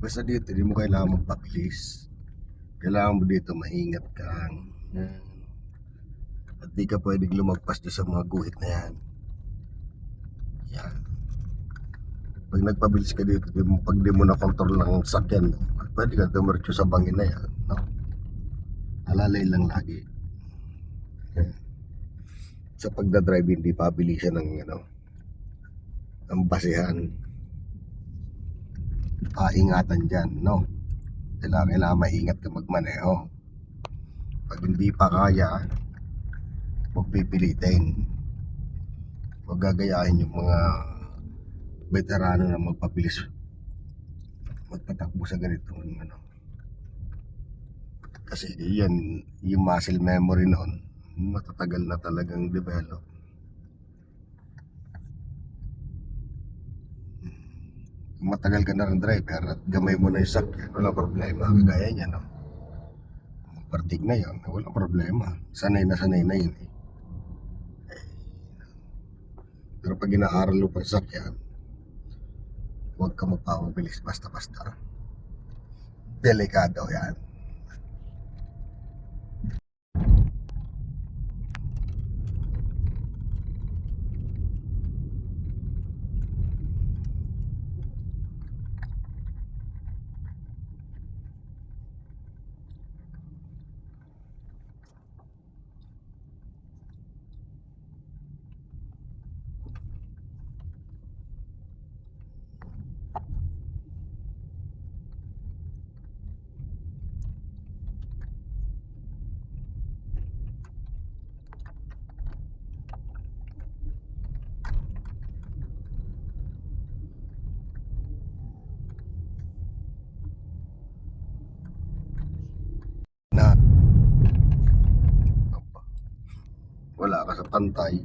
Basta dito, hindi mo kailangan magpabilis. Kailangan mo dito maingat kang. Yan. At di ka pwedeng lumagpas doon sa mga guhit na yan. Yan. Pag nagpabilis ka dito, pag di mo na control ng sakyan, pwede ka dumiretso sa bangin na yan. No? Alalay lang lagi. Yan. Sa pagdadrive, hindi pabilisan ng ang basihan. Ingatan dyan, no? Kailangan maingat ka magmaneho. Pag hindi pa kaya, huwag pipilitin. Huwag gagayahin yung mga veterano na magpabilis, magpatakbo sa ganitong kasi yan, yung muscle memory noon matatagal na talagang develop. Kung matagal ka na rin driver at gamay mo na yung sakyan, wala problema. Kagaya niya, no? Partig na yan, wala problema. Sanay na yun eh. Pero pag inaaral mo pa yung sakyan, huwag ka magpapabilis basta-basta. Delikado yan. Na wala ka sa pantay.